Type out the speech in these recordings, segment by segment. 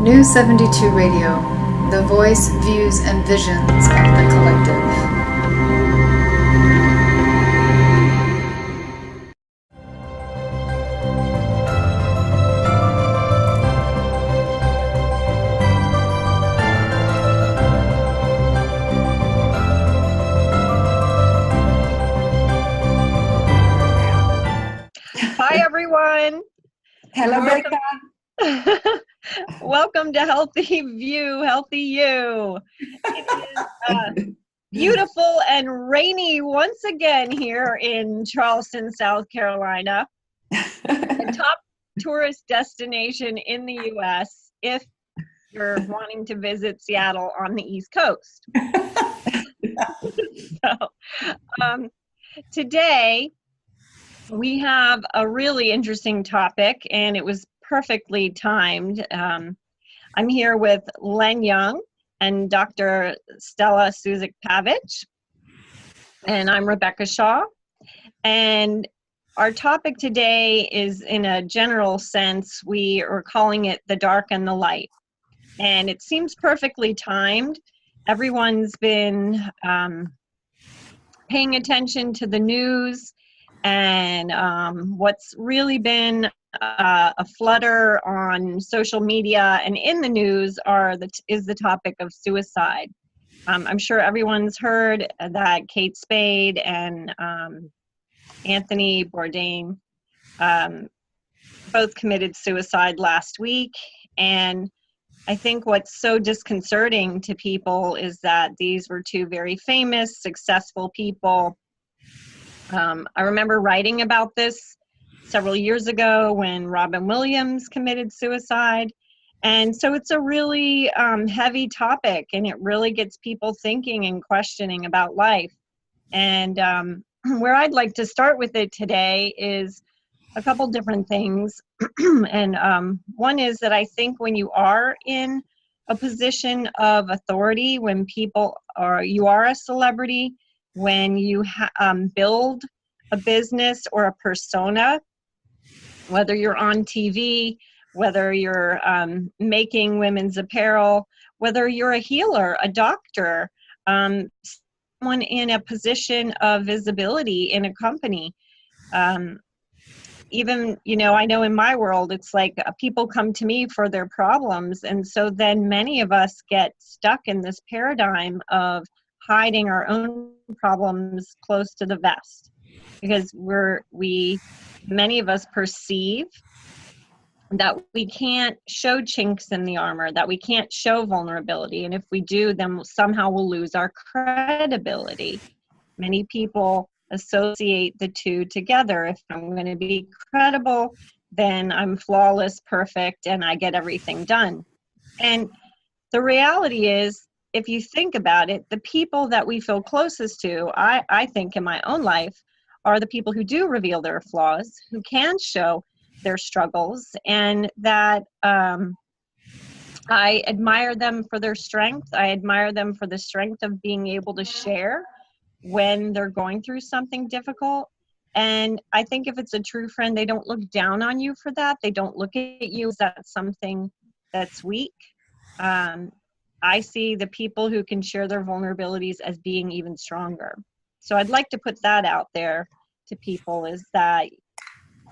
New 72 Radio, the voice, views, and visions of the collective. Hi, everyone. Hello, Becca. Welcome to Healthy View, Healthy You. It is beautiful and rainy once again here in Charleston, South Carolina. The top tourist destination in the U.S. if you're wanting to visit Seattle on the East Coast. Today, we have a really interesting topic, and it was perfectly timed. I'm here with Len Young and Dr. Stela Susac-Pavic, and I'm Rebecca Shaw. And our topic today is, in a general sense, we are calling it the dark and the light. And it seems perfectly timed. Everyone's been paying attention to the news, and what's really been a flutter on social media and in the news is the topic of suicide. I'm sure everyone's heard that Kate Spade and Anthony Bourdain both committed suicide last week. And I think what's so disconcerting to people is that these were two very famous, successful people. I remember writing about this several years ago when Robin Williams committed suicide. And so it's a really heavy topic, and it really gets people thinking and questioning about life. And where I'd like to start with it today is a couple different things. And one is that I think when you are in a position of authority, when you are a celebrity, when you build a business or a persona, whether you're on TV, whether you're making women's apparel, whether you're a healer, a doctor, someone in a position of visibility in a company. Even, I know in my world, it's like people come to me for their problems. And so then many of us get stuck in this paradigm of hiding our own problems close to the vest, because many of us perceive that we can't show chinks in the armor, that we can't show vulnerability. And if we do, then somehow we'll lose our credibility. Many people associate the two together. If I'm going to be credible, then I'm flawless, perfect, and I get everything done. And the reality is, if you think about it, the people that we feel closest to, I think in my own life, are the people who do reveal their flaws, who can show their struggles, and that I admire them for their strength. I admire them for the strength of being able to share when they're going through something difficult. And I think if it's a true friend, they don't look down on you for that. They don't look at you as that's something that's weak. I see the people who can share their vulnerabilities as being even stronger. So I'd like to put that out there to people, is that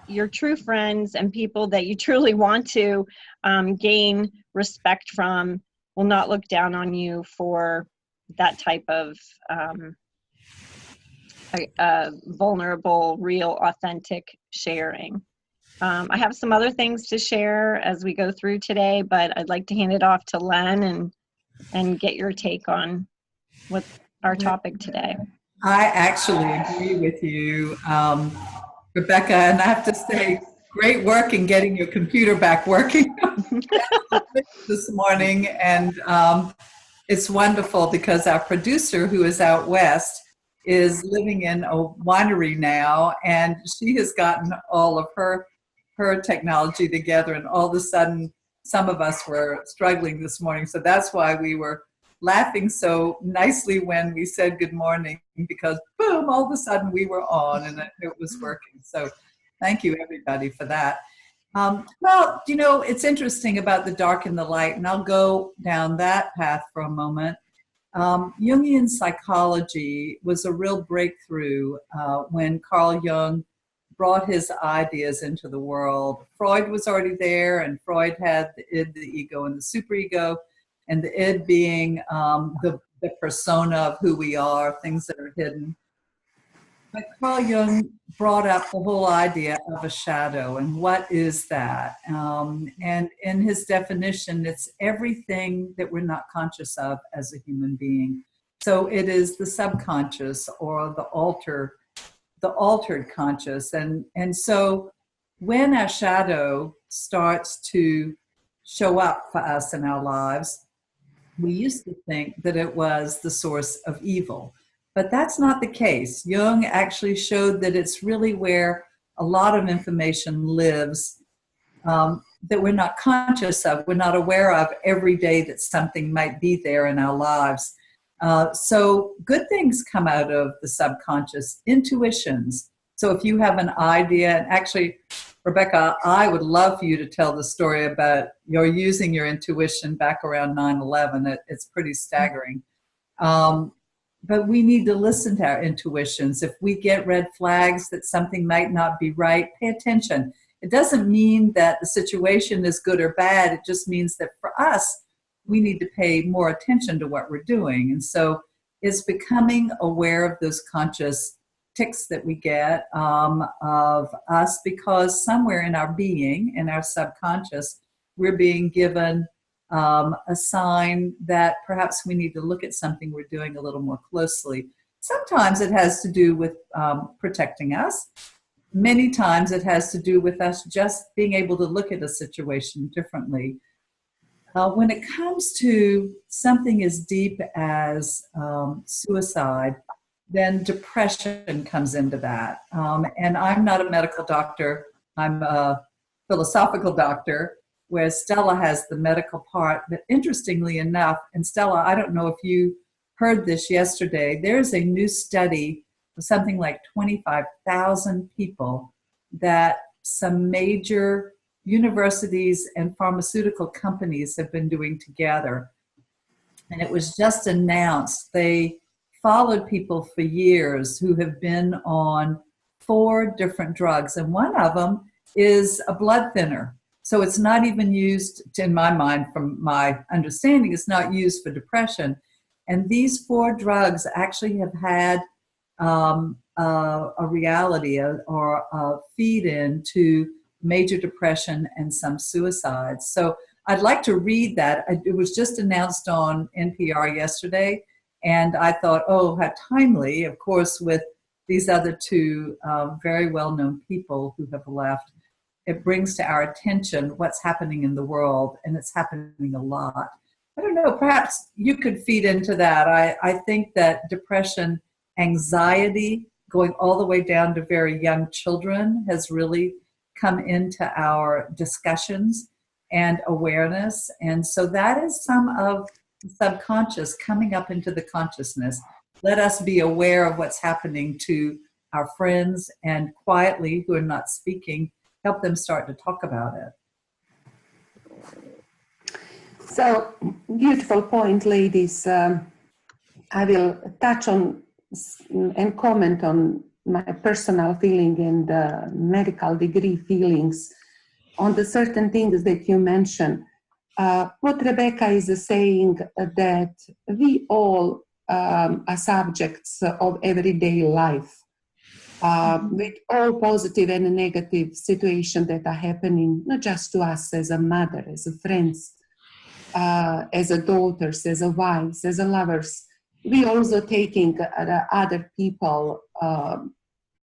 your true friends and people that you truly want to gain respect from will not look down on you for that type of vulnerable, real, authentic sharing. I have some other things to share as we go through today, but I'd like to hand it off to Len and get your take on what our topic today. I actually agree with you, Rebecca, and I have to say, great work in getting your computer back working this morning. And it's wonderful because our producer, who is out west, is living in a winery now, and she has gotten all of her technology together, and all of a sudden some of us were struggling this morning. So that's why we were laughing so nicely when we said good morning, because boom, all of a sudden we were on and it was working. So thank you everybody for that. Well, it's interesting about the dark and the light, and I'll go down that path for a moment. Jungian psychology was a real breakthrough when Carl Jung brought his ideas into the world. Freud was already there, and Freud had the id, the ego, and the superego, and the id being the persona of who we are, things that are hidden. But Carl Jung brought up the whole idea of a shadow, and what is that? And in his definition, it's everything that we're not conscious of as a human being. So it is the subconscious or the altered conscious. And so when our shadow starts to show up for us in our lives, we used to think that it was the source of evil. But that's not the case. Jung actually showed that it's really where a lot of information lives that we're not conscious of, we're not aware of every day that something might be there in our lives. So good things come out of the subconscious, intuitions. So if you have an idea, and actually, Rebecca, I would love for you to tell the story about your using your intuition back around 9/11. It's pretty staggering. But we need to listen to our intuitions. If we get red flags that something might not be right, pay attention. It doesn't mean that the situation is good or bad. It just means that for us, we need to pay more attention to what we're doing. And so it's becoming aware of those conscious tics that we get of us, because somewhere in our being, in our subconscious, we're being given a sign that perhaps we need to look at something we're doing a little more closely. Sometimes it has to do with protecting us. Many times it has to do with us just being able to look at a situation differently. When it comes to something as deep as suicide, then depression comes into that. And I'm not a medical doctor. I'm a philosophical doctor, where Stella has the medical part. But interestingly enough, and Stella, I don't know if you heard this yesterday, there's a new study of something like 25,000 people that some major universities and pharmaceutical companies have been doing together. And it was just announced. They followed people for years who have been on 4 different drugs, and one of them is a blood thinner. So it's not even used, in my mind, from my understanding, it's not used for depression. And these 4 drugs actually have had a reality or a feed into major depression and some suicides. So I'd like to read that. It was just announced on NPR yesterday, and I thought, oh, how timely, of course, with these other 2 very well-known people who have left. It brings to our attention what's happening in the world, and it's happening a lot. I don't know, perhaps you could feed into that. I think that depression, anxiety, going all the way down to very young children has really come into our discussions and awareness. And so that is some of the subconscious coming up into the consciousness. Let us be aware of what's happening to our friends, and quietly, who are not speaking, help them start to talk about it. So, beautiful point, ladies. I will touch on and comment on my personal feeling and medical degree feelings on the certain things that you mentioned. What Rebecca is saying, that we all are subjects of everyday life. With all positive and negative situations that are happening, not just to us as a mother, as a friends, as a daughters, as a wives, as a lovers. We also taking other people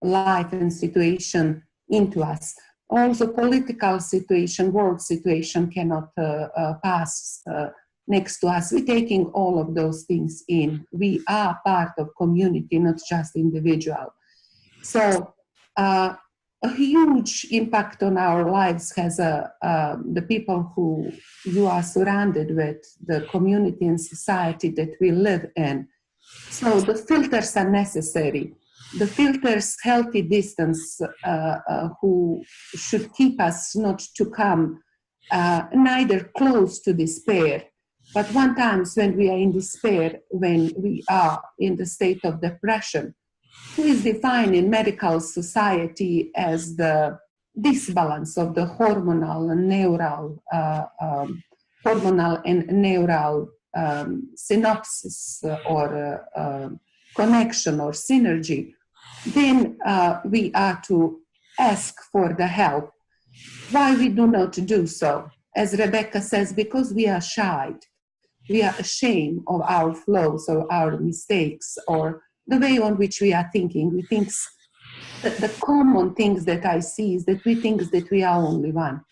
life and situation into us. Also political situation, world situation cannot pass next to us. We're taking all of those things in. We are part of community, not just individual. So a huge impact on our lives has the people who you are surrounded with, the community and society that we live in. So the filters are necessary. the filters healthy distance who should keep us not to come neither close to despair, but one times when we are in despair, when we are in the state of depression, who is defined in medical society as the disbalance of the hormonal and neural synopsis or connection or synergy, then we are to ask for the help. Why we do not do so? As Rebecca says, because we are shy. We are ashamed of our flaws or our mistakes or the way on which we are thinking. We think that the common things that I see is that we think that we are only one.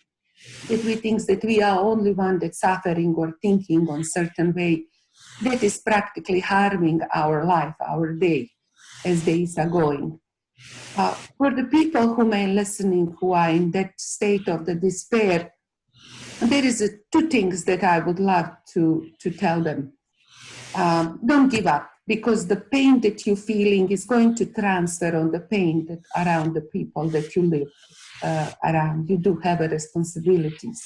That we think that we are only one that's suffering or thinking on certain way that is practically harming our life, our day, as days are going. For the people who may listening who are in that state of the despair, there is two things that I would love to tell them. Don't give up, because the pain that you're feeling is going to transfer on the pain that around the people that you live around. You do have a responsibilities.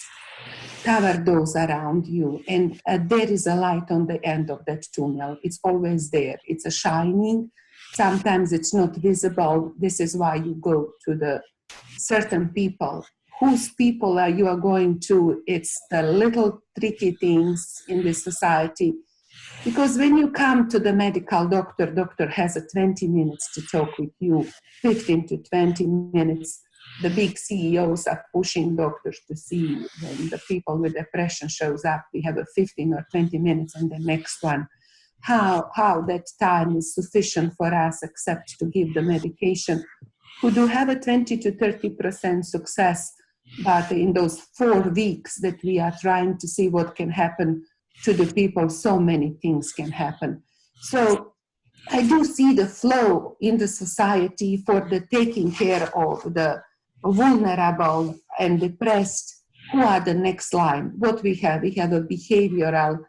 Cover those around you, and there is a light on the end of that tunnel. It's always there. It's a shining. Sometimes it's not visible. This is why you go to the certain people. Whose people are you are going to? It's the little tricky things in this society. Because when you come to the medical doctor, doctor has 20 minutes to talk with you, 15 to 20 minutes. The big CEOs are pushing doctors to see when the people with depression shows up. We have a 15 or 20 minutes and the next one. How that time is sufficient for us except to give the medication, who do have a 20 to 30% success, but in those 4 weeks that we are trying to see what can happen to the people, so many things can happen. So I do see the flow in the society for the taking care of the vulnerable and depressed. Who are the next line? What we have a behavioral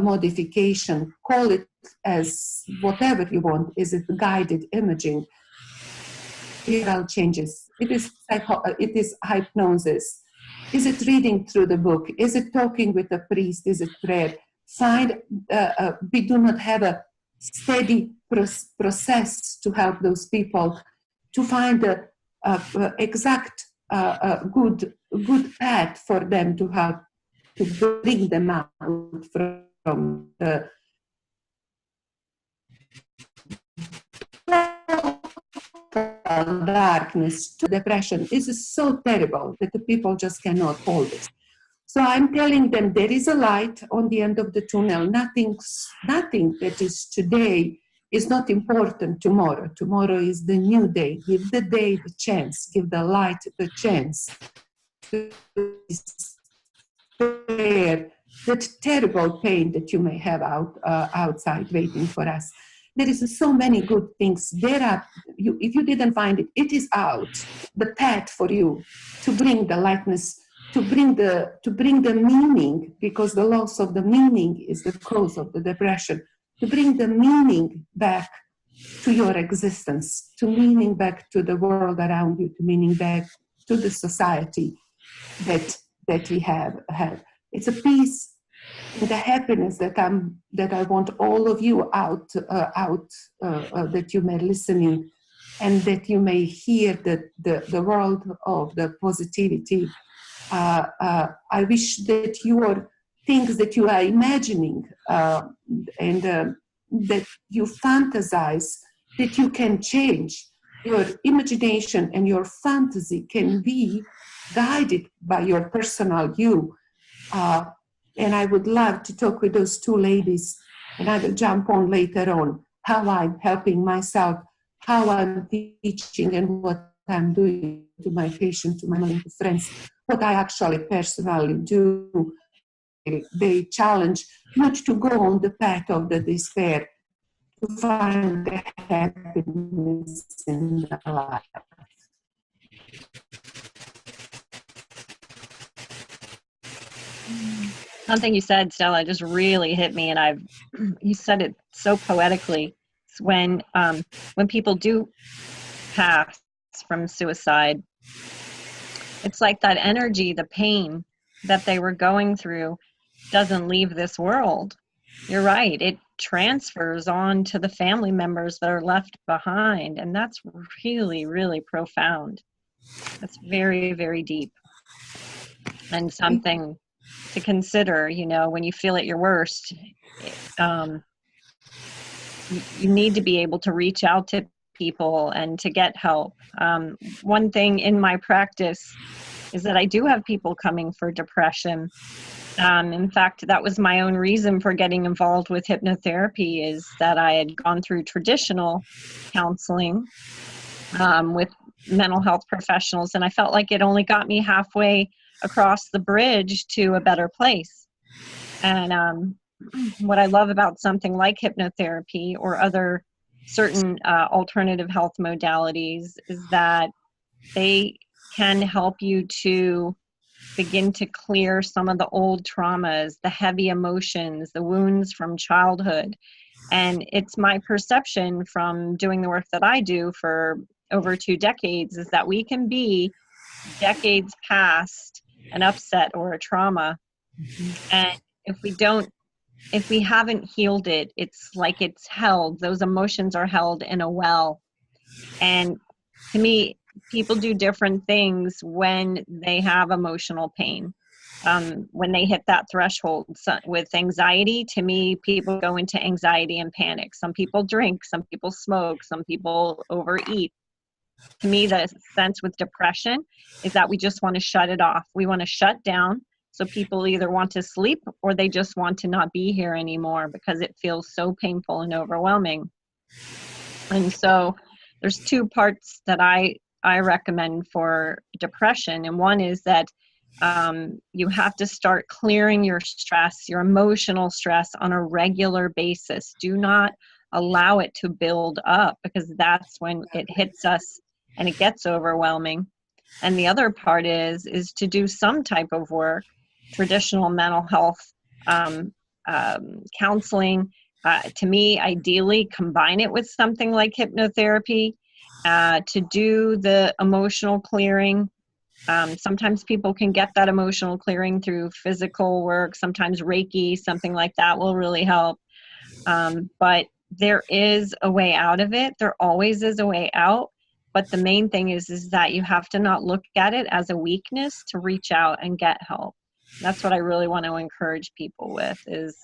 modification, call it as whatever you want. Is it guided imaging? Behavioral changes. It is hypnosis. Is it reading through the book? Is it talking with a priest? Is it prayer? We do not have a steady process to help those people to find the exact good path for them to have to bring them out from the darkness to depression. Is so terrible that the people just cannot hold it. So I'm telling them there is a light on the end of the tunnel. Nothing that is today is not important tomorrow. Tomorrow is the new day. Give the day the chance. Give the light the chance to spare that terrible pain that you may have outside waiting for us. There is so many good things. If you didn't find it, it is out. The path for you to bring the lightness, to bring the meaning, because the loss of the meaning is the cause of the depression. To bring the meaning back to your existence, to meaning back to the world around you, to meaning back to the society that we have. It's a peace, the happiness that I want all of you out that you may listening, and that you may hear the world of the positivity. I wish that your things that you are imagining and that you fantasize, that you can change. Your imagination and your fantasy can be guided by your personal you. And I would love to talk with those two ladies, and I will jump on later on how I'm helping myself, how I'm teaching, and what I'm doing to my patients, to my friends, what I actually personally do. They challenge not to go on the path of the despair, to find the happiness in the life. Something you said, Stella, just really hit me, and you said it so poetically. when people do pass from suicide, it's like that energy, the pain that they were going through doesn't leave this world. You're right. It transfers on to the family members that are left behind. And that's really, really profound. That's very, very deep. And something to consider, you know, when you feel at your worst, you need to be able to reach out to people and to get help. One thing in my practice is that I do have people coming for depression. In fact, that was my own reason for getting involved with hypnotherapy, is that I had gone through traditional counseling with mental health professionals, and I felt like it only got me halfway across the bridge to a better place. And what I love about something like hypnotherapy or other certain alternative health modalities is that they can help you to begin to clear some of the old traumas, the heavy emotions, the wounds from childhood. And it's my perception from doing the work that I do for over 2 decades is that we can be decades past an upset or a trauma. And if we haven't healed it, it's like it's held. Those emotions are held in a well. And to me, people do different things when they have emotional pain. When they hit that threshold. So with anxiety, to me, people go into anxiety and panic. Some people drink, some people smoke, some people overeat. To me, the sense with depression is that we just want to shut it off. We want to shut down. So people either want to sleep or they just want to not be here anymore because it feels so painful and overwhelming. And so there's 2 parts that I recommend for depression. And one is that you have to start clearing your stress, your emotional stress on a regular basis. Do not allow it to build up because that's when it hits us and it gets overwhelming. And the other part is to do some type of work, traditional mental health counseling. To me, ideally, combine it with something like hypnotherapy to do the emotional clearing. Sometimes people can get that emotional clearing through physical work. Sometimes Reiki, something like that will really help. But there is a way out of it. There always is a way out. But the main thing is that you have to not look at it as a weakness to reach out and get help. That's what I really want to encourage people with is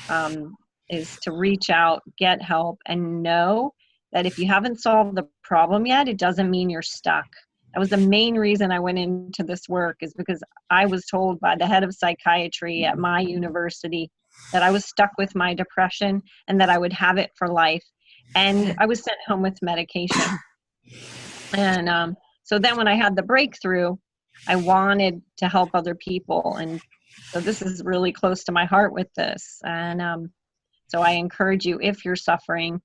to reach out, get help, and know that if you haven't solved the problem yet, it doesn't mean you're stuck. That was the main reason I went into this work, is because I was told by the head of psychiatry at my university that I was stuck with my depression and that I would have it for life. And I was sent home with medication. And so then when I had the breakthrough, I wanted to help other people. And so this is really close to my heart with this. And so I encourage you, if you're suffering,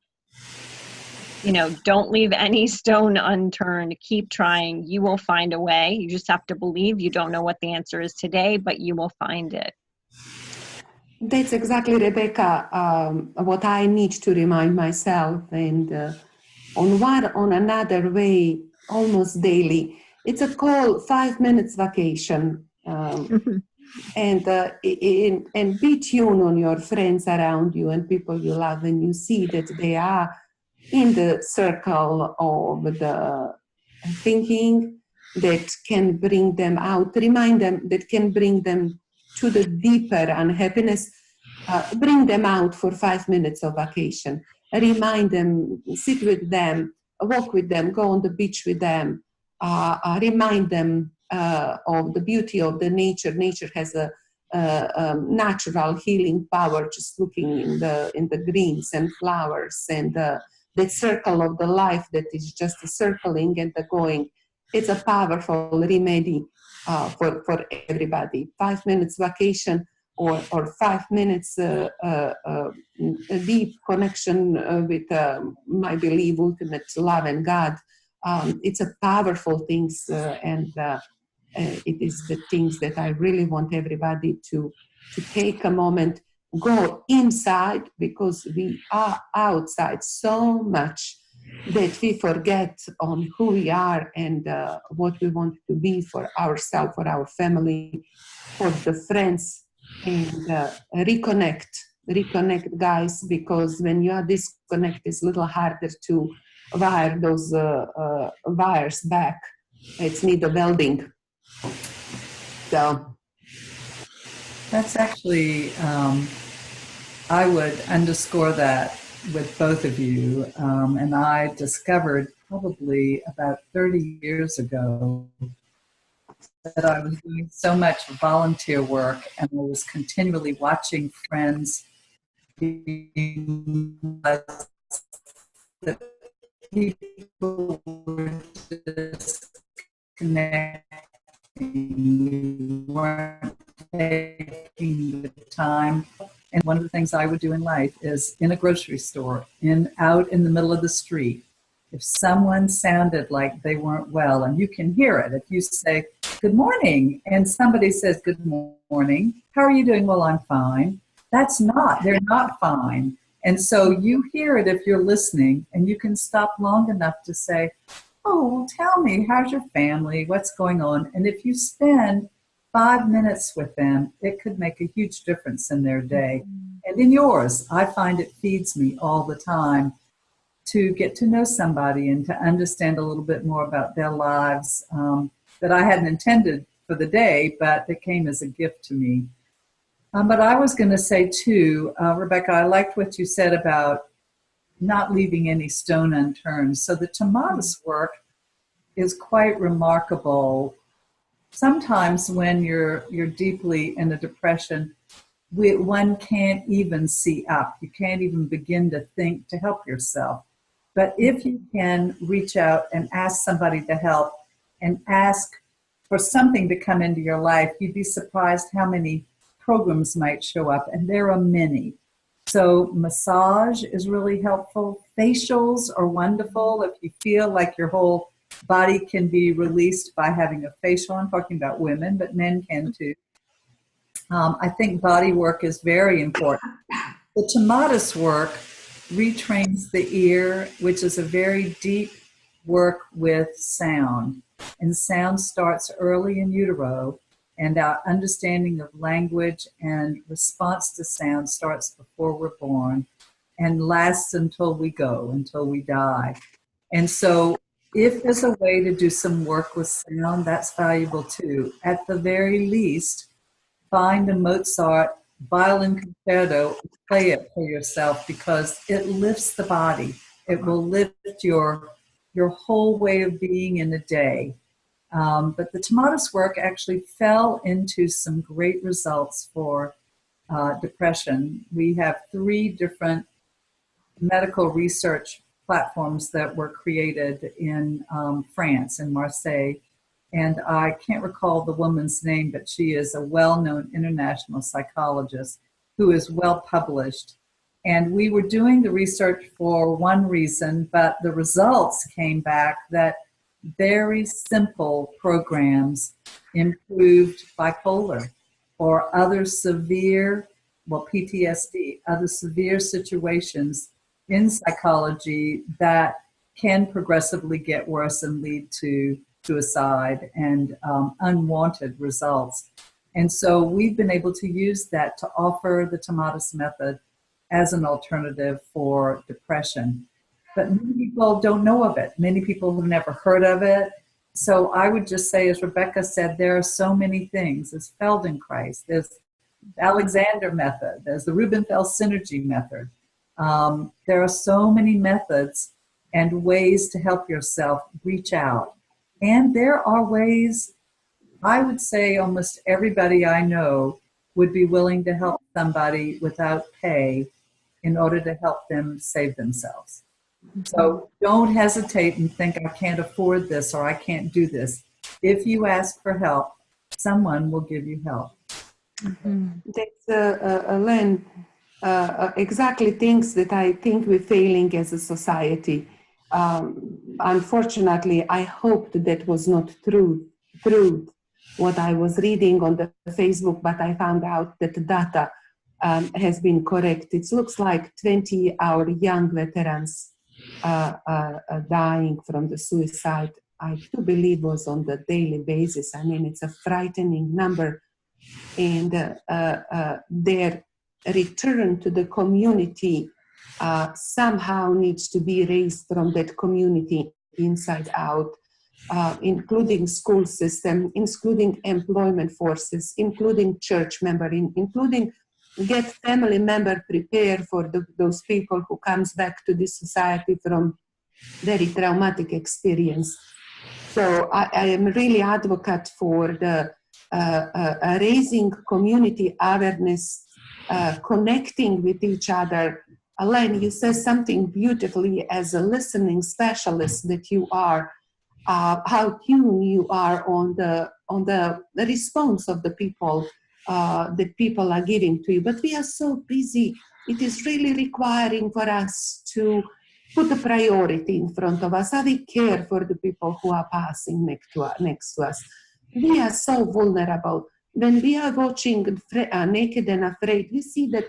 you know, don't leave any stone unturned. Keep trying. You will find a way. You just have to believe. You don't know what the answer is today, but you will find it. That's exactly, Rebecca, what I need to remind myself. And on another way, almost daily, it's a call 5 minutes vacation. And be tuned on your friends around you and people you love, and you see that they are in the circle of the thinking that can bring them out, remind them that can bring them to the deeper unhappiness, bring them out for 5 minutes of vacation, remind them, sit with them, walk with them, go on the beach with them, remind them of the beauty of the nature. Nature has a natural healing power, just looking in the greens and flowers and that circle of the life that is just a circling and the going. It's a powerful remedy for everybody. 5 minutes vacation or 5 minutes deep connection with my belief, ultimate love and God. It's a powerful thing, and it is the things that I really want everybody to take a moment go inside, because we are outside so much that we forget on who we are and what we want to be for ourselves, for our family, for the friends, and reconnect, guys, because when you are disconnected, it's a little harder to wire those wires back. It's need a welding. So That's actually, I would underscore that with both of you. And I discovered probably about 30 years ago that I was doing so much volunteer work, and I was continually watching friends being that people were disconnecting. We weren't taking the time. And one of the things I would do in life is in a grocery store, out in the middle of the street, if someone sounded like they weren't well, and you can hear it, if you say, "Good morning," and somebody says, "Good morning, how are you doing?" "Well, I'm fine." They're not fine. And so you hear it if you're listening, and you can stop long enough to say, "Oh, well, tell me, how's your family? What's going on?" And if you spend 5 minutes with them, it could make a huge difference in their day. And in yours, I find it feeds me all the time to get to know somebody and to understand a little bit more about their lives that I hadn't intended for the day, but it came as a gift to me. But I was going to say too, Rebecca, I liked what you said about not leaving any stone unturned. So the Tomatis work is quite remarkable. Sometimes when you're deeply in a depression, one can't even see up. You can't even begin to think to help yourself. But if you can reach out and ask somebody to help and ask for something to come into your life, you'd be surprised how many programs might show up, and there are many. So massage is really helpful. Facials are wonderful if you feel like your whole body can be released by having a facial. I'm talking about women, but men can too. I think body work is very important. The Tomatis work retrains the ear, which is a very deep work with sound. And sound starts early in utero, and our understanding of language and response to sound starts before we're born and lasts until we go, until we die. And so if there's a way to do some work with sound, that's valuable too. At the very least, find a Mozart violin concerto, play it for yourself, because it lifts the body. It will lift your whole way of being in a day. But the Tomatis work actually fell into some great results for depression. We have 3 different medical research platforms that were created in France, in Marseille. And I can't recall the woman's name, but she is a well-known international psychologist who is well-published. And we were doing the research for one reason, but the results came back that very simple programs improved bipolar or other severe, PTSD, other severe situations in psychology that can progressively get worse and lead to suicide and unwanted results. And so we've been able to use that to offer the Tomatis method as an alternative for depression. But many people don't know of it. Many people have never heard of it. So I would just say, as Rebecca said, there are so many things. There's Feldenkrais, there's the Alexander method, there's the Rubenfeld synergy method. There are so many methods and ways to help yourself reach out. And there are ways, I would say almost everybody I know would be willing to help somebody without pay in order to help them save themselves. So don't hesitate and think, I can't afford this or I can't do this. If you ask for help, someone will give you help. That's Len, exactly things that I think we're failing as a society. Unfortunately, I hoped that was not true what I was reading on the Facebook, but I found out that the data has been correct. It looks like 20 our young veterans dying from the suicide. I do believe was on the daily basis. I mean, it's a frightening number. And their return to the community somehow needs to be raised from that community inside out, including school system, including employment forces, including church member, including get family member prepared for those people who comes back to this society from very traumatic experience. So I am really advocate for the raising community awareness, connecting with each other. Elaine, you said something beautifully as a listening specialist that you are, how tuned you are on the response of the people that people are giving to you. But we are so busy. It is really requiring for us to put a priority in front of us, how we care for the people who are passing next to us. We are so vulnerable. When we are watching Naked and Afraid, we see that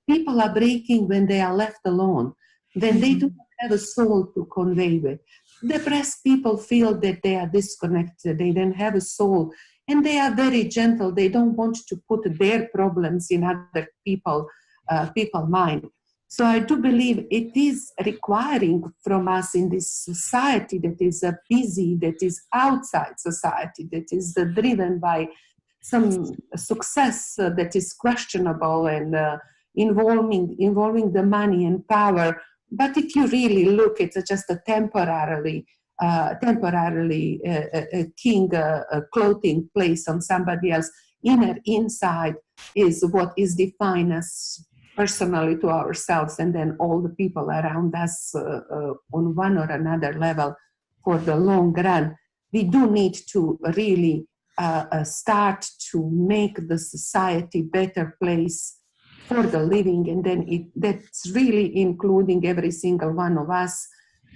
people are breaking when they are left alone, when they do not have a soul to convey with. Depressed people feel that they are disconnected, they don't have a soul, and they are very gentle. They don't want to put their problems in other people's mind. So I do believe it is requiring from us in this society that is busy, that is outside society, that is driven by some success that is questionable and involving the money and power. But if you really look, it's just a temporarily king clothing place on somebody else. Inside is what is defined as personally to ourselves, and then all the people around us on one or another level for the long run. We do need to really start to make the society better place for the living, and then that's really including every single one of us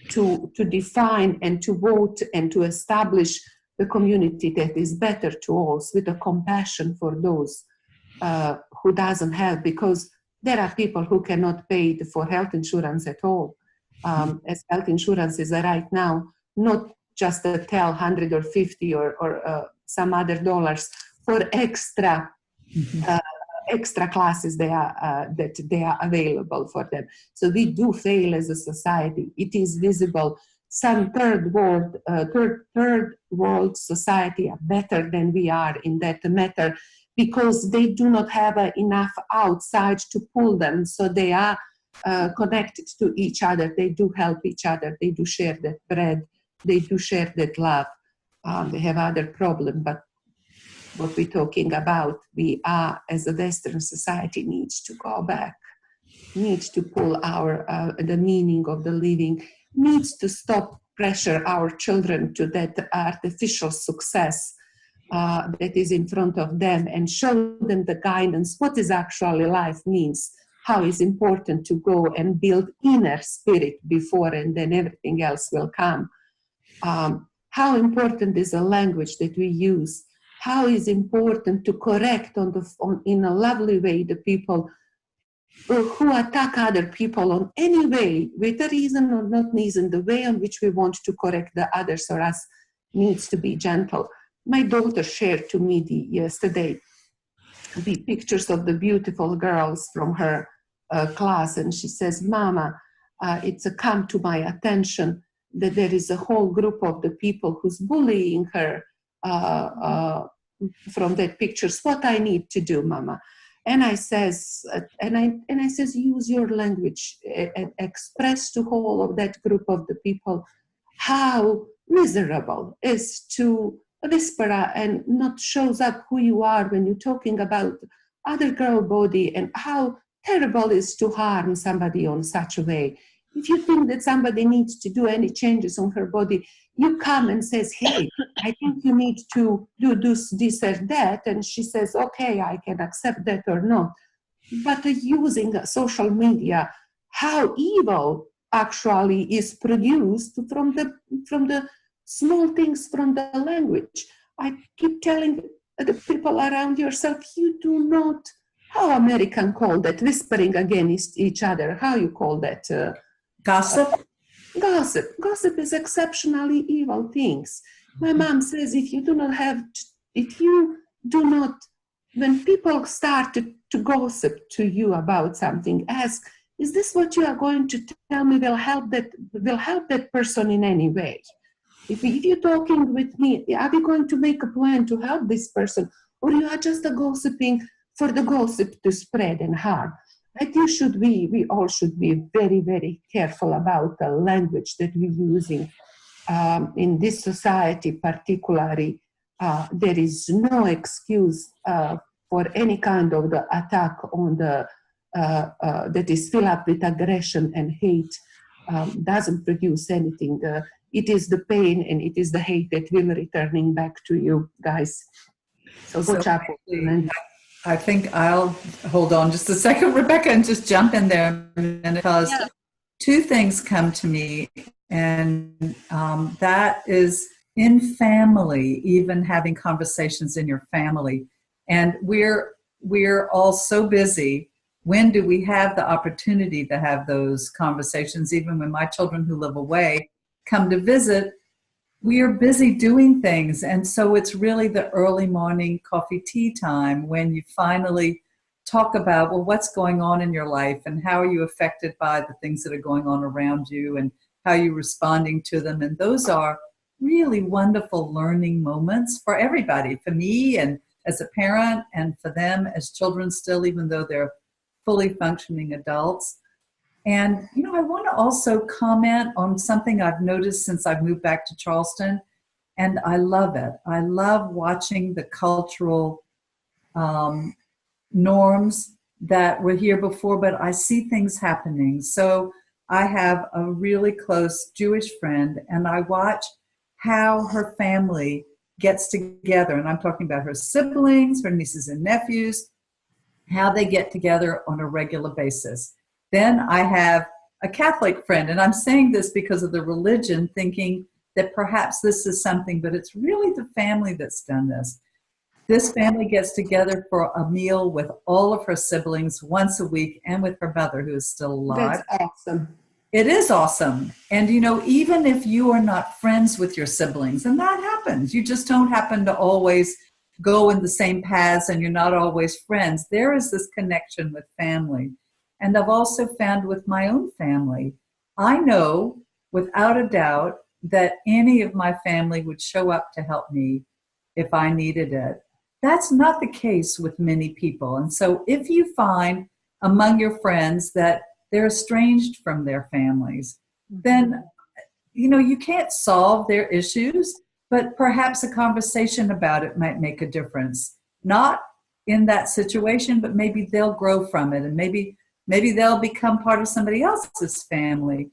to define and to vote and to establish the community that is better to all, with a compassion for those who doesn't have, because there are people who cannot pay for health insurance at all, as health insurance is right now, not just a tell 100 or 50 or some other dollars for extra classes that they are available for them. So we do fail as a society. It is visible. Some third world society are better than we are in that matter, because they do not have enough outside to pull them. So they are connected to each other. They do help each other. They do share that bread. They do share that love. They have other problems, but what we're talking about, we are, as a Western society, needs to go back, needs to pull the meaning of the living, needs to stop pressure our children to that artificial success that is in front of them, and show them the guidance, what is actually life means, how it's important to go and build inner spirit before, and then everything else will come. How important is the language that we use, how is important to correct in a lovely way the people who attack other people on any way, with a reason or not reason. The way in which we want to correct the others or us needs to be gentle. My daughter shared to me yesterday the pictures of the beautiful girls from her class, and she says, "Mama, it's come to my attention that there is a whole group of the people who's bullying her from that pictures. What I need to do, Mama?" And I says, use your language and express to whole of that group of the people how miserable is to whisper and not shows up who you are when you're talking about other girl body, and how terrible is to harm somebody on such a way. If you think that somebody needs to do any changes on her body, you come and says, "Hey, I think you need to do this or that," and she says, "Okay, I can accept that or not." But using social media, how evil actually is produced from the small things from the language. I keep telling the people around yourself, you do not how American call that, whispering against each other, how you call that? Gossip? Gossip. Gossip is exceptionally evil things. My mom says if you do not, when people start to gossip to you about something, ask, is this what you are going to tell me will help that person in any way? If you're talking with me, are we going to make a plan to help this person? Or you are just a gossiping for the gossip to spread and harm? I think we all should be very, very careful about the language that we're using in this society particularly. There is no excuse for any kind of the attack on the that is filled up with aggression and hate. Doesn't produce anything. It is the pain and it is the hate that will returning back to you guys. So good job. I think I'll hold on just a second, Rebecca, and just jump in there a minute, because two things come to me, and that is in family, even having conversations in your family. And we're all so busy. When do we have the opportunity to have those conversations? Even when my children who live away come to visit, we are busy doing things. And so it's really the early morning coffee tea time when you finally talk about, well, what's going on in your life and how are you affected by the things that are going on around you and how you're responding to them. And those are really wonderful learning moments for everybody, for me and as a parent, and for them as children still, even though they're fully functioning adults. And, I want to also comment on something I've noticed since I've moved back to Charleston, and I love it. I love watching the cultural norms that were here before, but I see things happening. So I have a really close Jewish friend, and I watch how her family gets together, and I'm talking about her siblings, her nieces and nephews, how they get together on a regular basis. Then I have a Catholic friend, and I'm saying this because of the religion, thinking that perhaps this is something, but it's really the family that's done this. This family gets together for a meal with all of her siblings once a week, and with her mother, who is still alive. That's awesome. It is awesome. And, even if you are not friends with your siblings, and that happens, you just don't happen to always go in the same paths and you're not always friends, there is this connection with family. And I've also found with my own family, I know without a doubt that any of my family would show up to help me if I needed it. That's not the case with many people. And so if you find among your friends that they're estranged from their families, then, you can't solve their issues, but perhaps a conversation about it might make a difference. Not in that situation, but maybe they'll grow from it, and maybe they'll become part of somebody else's family.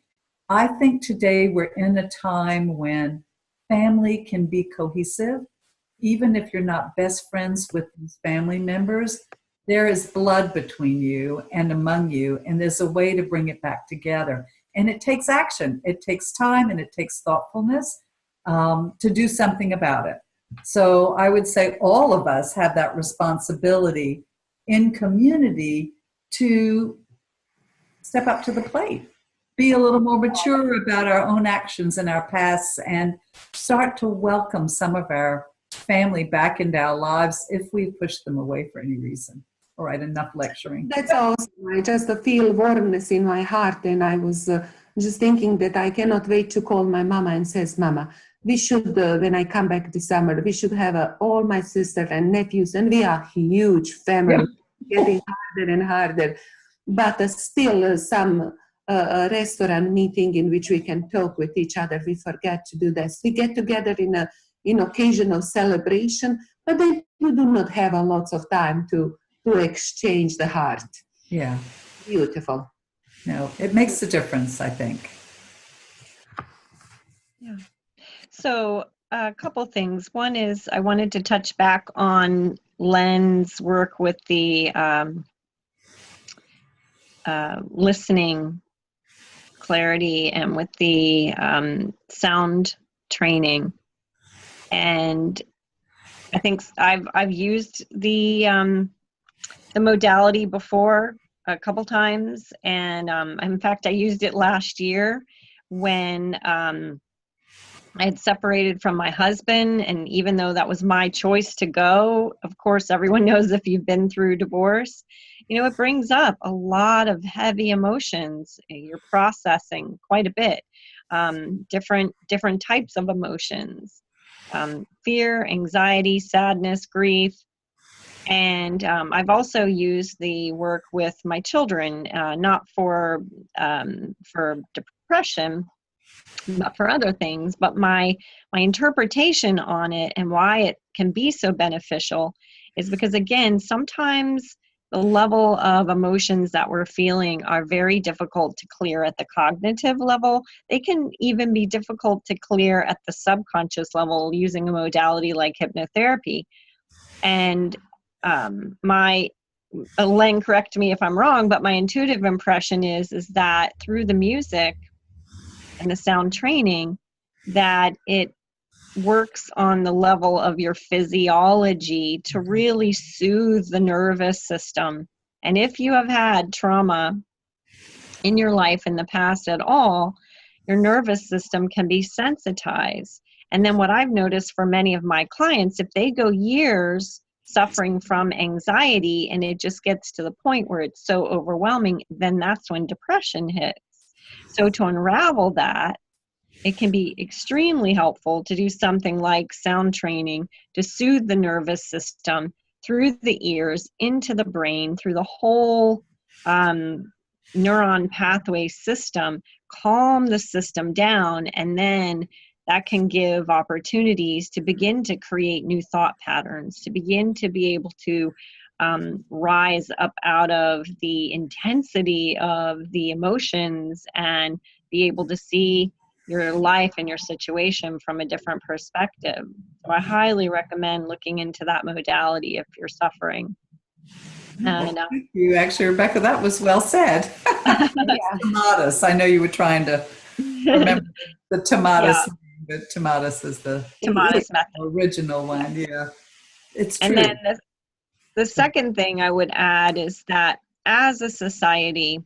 I think today we're in a time when family can be cohesive. Even if you're not best friends with these family members, there is blood between you and among you, and there's a way to bring it back together. And it takes action. It takes time, and it takes thoughtfulness to do something about it. So I would say all of us have that responsibility in community to step up to the plate, be a little more mature about our own actions and our pasts, and start to welcome some of our family back into our lives if we push them away for any reason. All right, enough lecturing. That's awesome. I just feel warmness in my heart, and I was just thinking that I cannot wait to call my mama and says, Mama, we should, when I come back this summer, we should have all my sisters and nephews, and we are huge family, getting harder and harder. But still some restaurant meeting in which we can talk with each other. We forget to do this. We get together in occasional celebration, but then you do not have a lot of time to exchange the heart. Yeah. Beautiful. No, it makes a difference, I think. Yeah. So a couple things. One is I wanted to touch back on Len's work with the listening clarity and with the sound training. And I think I've used the the modality before a couple times, and in fact, I used it last year when I had separated from my husband, and even though that was my choice to go, of course, everyone knows if you've been through divorce, you know, it brings up a lot of heavy emotions. You're processing quite a bit, different types of emotions, fear, anxiety, sadness, grief. And I've also used the work with my children, not for depression, but for other things. But my interpretation on it and why it can be so beneficial is because, again, sometimes the level of emotions that we're feeling are very difficult to clear at the cognitive level. They can even be difficult to clear at the subconscious level using a modality like hypnotherapy. And Len, correct me if I'm wrong, but my intuitive impression is that through the music and the sound training, that it works on the level of your physiology to really soothe the nervous system. And if you have had trauma in your life in the past at all, your nervous system can be sensitized. And then what I've noticed for many of my clients, if they go years suffering from anxiety and it just gets to the point where it's so overwhelming, then that's when depression hits. So to unravel that, it can be extremely helpful to do something like sound training to soothe the nervous system through the ears, into the brain, through the whole neuron pathway system, calm the system down, and then that can give opportunities to begin to create new thought patterns, to begin to be able to rise up out of the intensity of the emotions and be able to see your life and your situation from a different perspective. So I highly recommend looking into that modality if you're suffering. And, Thank you. Actually, Rebecca, that was well said. Tomatis. I know you were trying to remember the tomatis, but tomatis is the tomatis method. Original one. Yeah, it's true. And then the second thing I would add is that as a society,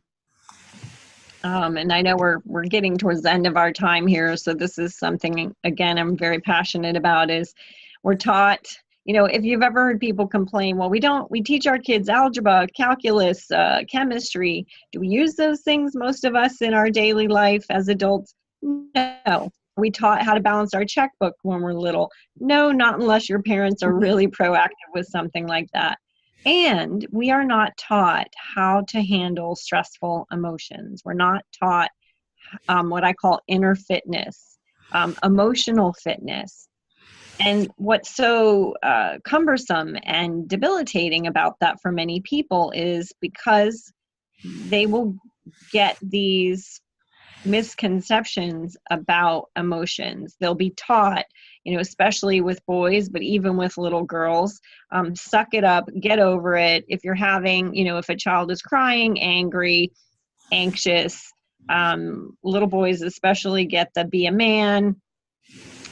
and I know we're getting towards the end of our time here, so this is something, again, I'm very passionate about, is we're taught, you know, if you've ever heard people complain, well, we teach our kids algebra, calculus, chemistry. Do we use those things, most of us, in our daily life as adults? No. We taught how to balance our checkbook when we're little. No, not unless your parents are really proactive with something like that. And we are not taught how to handle stressful emotions. We're not taught what I call inner fitness, emotional fitness. And what's so cumbersome and debilitating about that for many people is because they will get these misconceptions about emotions. They'll be taught, you know, especially with boys, but even with little girls, suck it up, get over it. If you're having, you know, if a child is crying, angry, anxious, little boys especially get the be a man.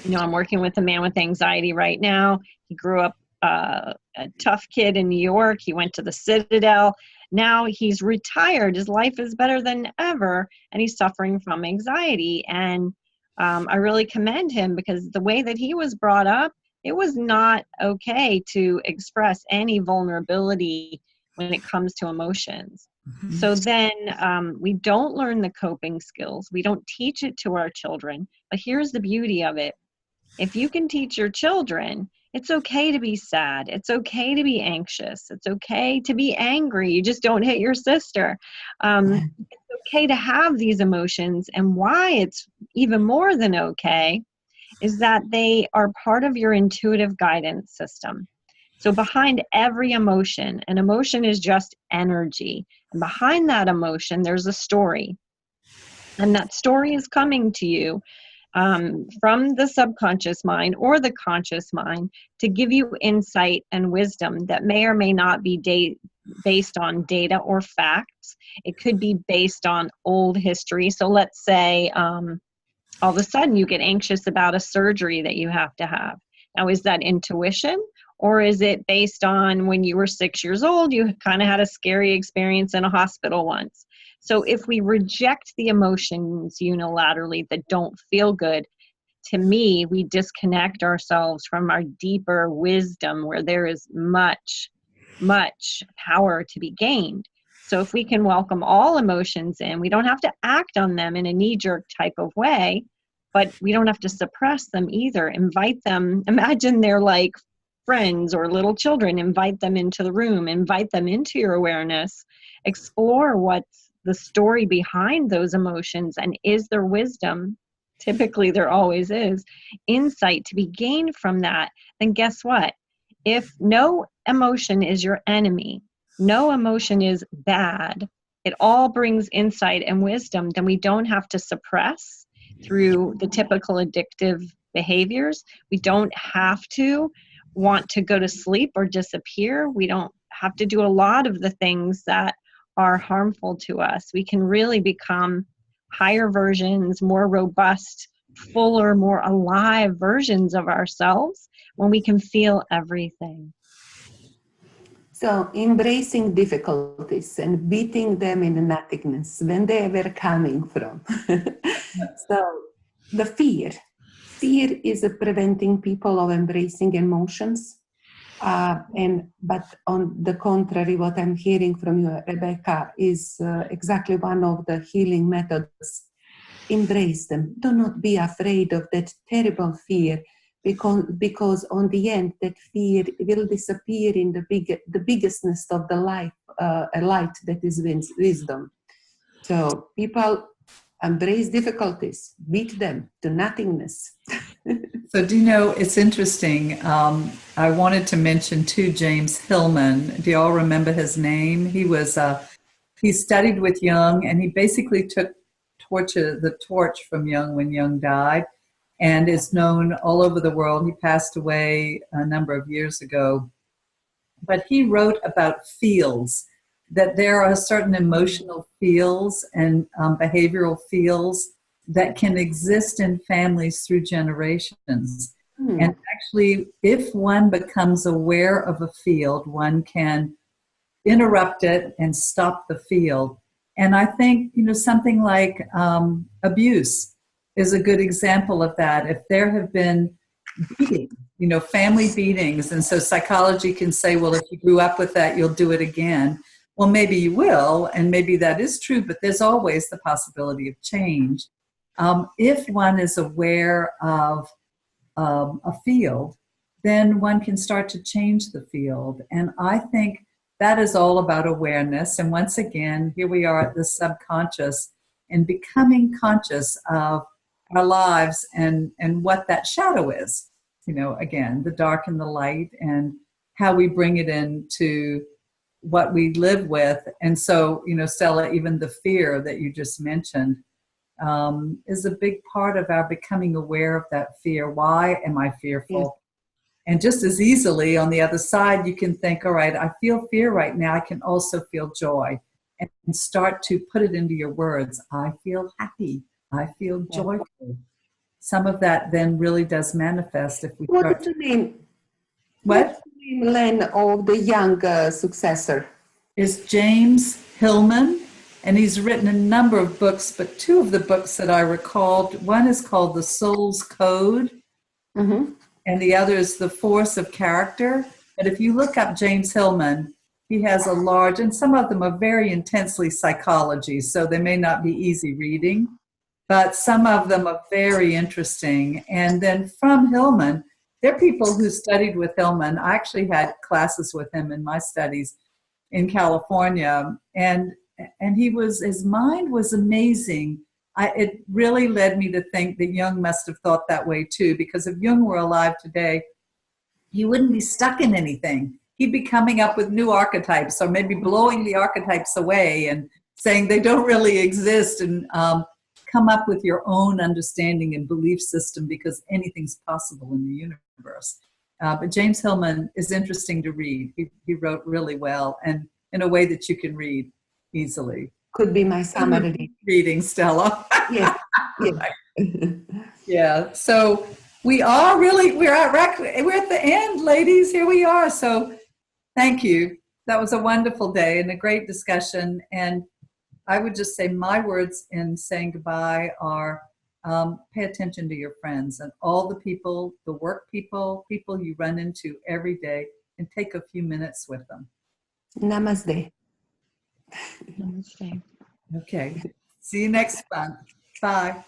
You know, I'm working with a man with anxiety right now. He grew up a tough kid in New York. He went to the Citadel. Now he's retired. His life is better than ever, and he's suffering from anxiety. And I really commend him because the way that he was brought up, it was not okay to express any vulnerability when it comes to emotions. Mm-hmm. So then we don't learn the coping skills. We don't teach it to our children. But here's the beauty of it. If you can teach your children, it's okay to be sad. It's okay to be anxious. It's okay to be angry. You just don't hit your sister. It's okay to have these emotions. And why it's even more than okay is that they are part of your intuitive guidance system. So behind every emotion, an emotion is just energy. And behind that emotion, there's a story. And that story is coming to you from the subconscious mind or the conscious mind to give you insight and wisdom that may or may not be based on data or facts. It could be based on old history. So let's say all of a sudden you get anxious about a surgery that you have to have. Now, is that intuition Or is it based on when you were 6 years old, you kind of had a scary experience in a hospital once? So if we reject the emotions unilaterally that don't feel good, to me, we disconnect ourselves from our deeper wisdom where there is much, much power to be gained. So if we can welcome all emotions in, we don't have to act on them in a knee-jerk type of way, but we don't have to suppress them either. Invite them, imagine they're like friends or little children, invite them into the room, invite them into your awareness, explore what's the story behind those emotions, and is there wisdom? Typically there always is insight to be gained from that. Then guess what? If no emotion is your enemy, no emotion is bad, it all brings insight and wisdom, then we don't have to suppress through the typical addictive behaviors. We don't have to want to go to sleep or disappear. We don't have to do a lot of the things that are harmful to us. We can really become higher versions, more robust, fuller, more alive versions of ourselves when we can feel everything. So embracing difficulties and beating them in the nothingness, when they were coming from. So the fear is preventing people of embracing emotions. But on the contrary, what I'm hearing from you, Rebecca, is exactly one of the healing methods. Embrace them. Do not be afraid of that terrible fear, because on the end, that fear will disappear in the biggestness of the life, a light that is wisdom. So people embrace difficulties, beat them to nothingness. So, do you know, it's interesting. I wanted to mention too, James Hillman. Do you all remember his name? He studied with Jung, and he basically took the torch from Jung when Jung died, and is known all over the world. He passed away a number of years ago. But he wrote about fields, that there are certain emotional fields and behavioral fields that can exist in families through generations. And actually, if one becomes aware of a field, one can interrupt it and stop the field. And I think, something like abuse is a good example of that. If there have been beatings, family beatings, and so psychology can say, well, if you grew up with that, you'll do it again. Well, maybe you will, and maybe that is true, but there's always the possibility of change. If one is aware of a field, then one can start to change the field. And I think that is all about awareness. And once again, here we are at the subconscious and becoming conscious of our lives and what that shadow is. Again, the dark and the light, and how we bring it into what we live with. And so, Stella, even the fear that you just mentioned is a big part of our becoming aware of that fear. Why am I fearful? And just as easily on the other side, you can think, all right, I feel fear right now. I can also feel joy, and start to put it into your words. I feel happy. I feel joyful. Some of that then really does manifest if we What start. is the name? What? What's the name, Len, of the young successor? Is James Hillman, and he's written a number of books, but two of the books that I recalled, one is called The Soul's Code, and the other is The Force of Character. But if you look up James Hillman, he has a large, and some of them are very intensely psychology, so they may not be easy reading, but some of them are very interesting. And then from Hillman, there are people who studied with Hillman. I actually had classes with him in my studies in California, and his mind was amazing. It really led me to think that Jung must have thought that way too, because if Jung were alive today, he wouldn't be stuck in anything. He'd be coming up with new archetypes, or maybe blowing the archetypes away and saying they don't really exist, and come up with your own understanding and belief system, because anything's possible in the universe. But James Hillman is interesting to read. He wrote really well, and in a way that you can read easily. Could be my summary. Reading, Stella. Yes. Yeah. So We are really, we're at the end, ladies. Here we are. So thank you. That was a wonderful day and a great discussion. And I would just say my words in saying goodbye are pay attention to your friends and all the people, the work people, people you run into every day, and take a few minutes with them. Namaste. Namaste. Okay. See you next month. Bye.